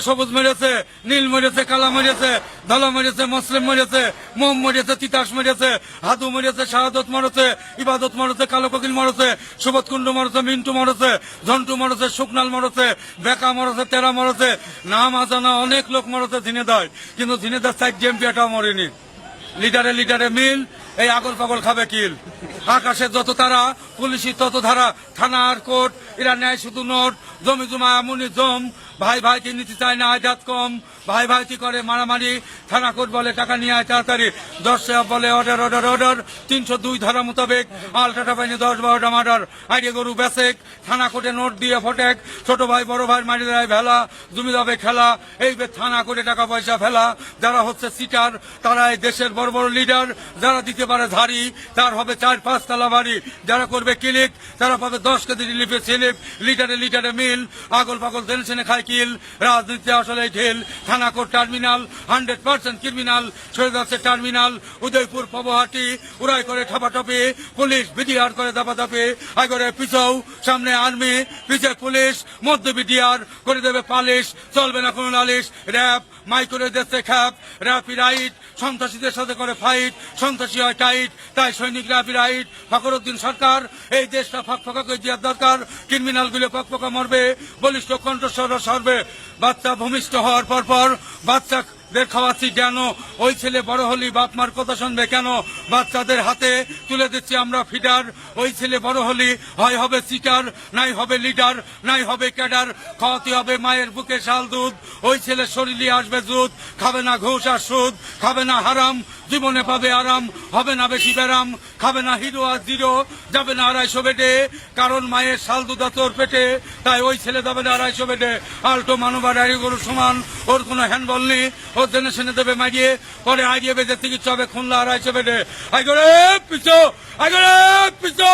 সবুজ মরেছে, নীল মরেছে, কালা মরেছে, ধলা মরেছে, মুসলিম মরেছে, মোম মরেছে, তিতাস মরেছে, হাদু মরেছে, শাহাদত মরেছে, ইবাদত মরেছে, কালো কোকিল মরেছে, সুবোধ কুন্ডু মরেছে, মিন্টু মরেছে, ঝন্টু মরেছে, শুকনাল মরেছে, বেকা মরেছে, তেরা মরেছে, নাম আজানা অনেক লোক মরেছে ঝিনেদায়, কিন্তু ঝিনেদার সাইড জেএমপিটাও মরেনি। লিডারে লিডারে মিল, এই আগল পাগল খাবে কিল। আকাশে যত তারা, পুলিশি তত ধারা, থানা আর কোর্ট, এরা নেয় শুধু নোট, জমি জমা এমনই জম, ভাই ভাইকে নিতে চায় না আজাদ কম, ভাই ভাইটি করে মারামারি, থানা কোর্ট বলে টাকা নিয়ে আয় তাড়াতাড়ি, 10 সাহেব বলে অর্ডার অর্ডার অর্ডার, 302 ধারা মোতাবেক আলট্রাটা পাইনি 10-12টা মার্ডার, আইডি গরু বেসেক, থানা কোর্টে নোট দিয়ে ফটেক, ছোট ভাই বড় ভাই মারি দেয় ভেলা, জমি যাবে খেলা, এই থানা কোর্টে টাকা পয়সা ফেলা, যারা হচ্ছে সিটার তারা এই দেশের বড় বড় লিডার, যারা দিতে পারে ধারি তার হবে 4-5 তলা বাড়ি, যারা করবে ক্লিক তারা পাবে 10 কেজি রিলিফের স্লিপ, লিটারে লিটারে মিল, আগল পাগল টেনশনে খায় কিল, রাজনীতি আসলে ঢিল, থানা কোর্ট টার্মিনাল 100% ক্রিমিনাল, সরে যাচ্ছে টার্মিনাল, উদয়পুর পবহাটি উড়াই করে ঠাপাঠাপি, পুলিশ বিডিআর করে দাপাদাপি, আগরে পিছাও সামনে আর্মি, পিছে পুলিশ, মধ্যে বিডিআর করে দেবে পালিশ, চলবে না কোনো নালিশ, র্যাব মাই করে দিচ্ছে খ্যাপ, র্যাপি রাইট, সন্ত্রাসীদের সাথে করে ফাইট, সন্ত্রাসী হয় টাইট, তাই সৈনিক র্যাপি রাইট, ফখরুদ্দিন সরকার এই দেশটা ফাঁকা করে দেওয়ার দরকার, ক্রিমিনাল গুলো পকপকা মরবে, বলিষ্ঠ কণ্ঠস্বর সরবে, বাচ্চা ভূমিষ্ঠ হওয়ার পর বাচ্চাদের খাওয়াচ্ছি কেন, ওই ছেলে বড় হলি বাপ মার কথা শুনবে কেন, বাচ্চাদের হাতে তুলে দিচ্ছি আমরা ফিডার, ওই ছেলে বড় হলি হয় হবে সিটার, নাই হবে লিডার, নাই হবে ক্যাডার, খাওয়াতে হবে মায়ের বুকে শাল দুধ, ওই ছেলে শরীরে আসবে জুত, খাবে না ঘুষ আর সুদ, খাবে না হারাম, জীবনে পাবে আরাম, হবে না বেশি ব্যারাম, খাবে না হিরো আর জিরো, যাবে না 250 বেডে, কারণ মায়ের শাল দুধা তোর পেটে, তাই ওই ছেলে যাবে না 250 বেডে, আল্টো মানবার আড়ি গরু সমান, ওর কোনো হ্যান্ডবল নেই, ওর জেনে শুনে দেবে মারিয়ে, পরে আইডিয়ে বেজে চিকিৎসা হবে খুলনা 250 বেডে, আইগরে পিছো, আইগরে পিছো।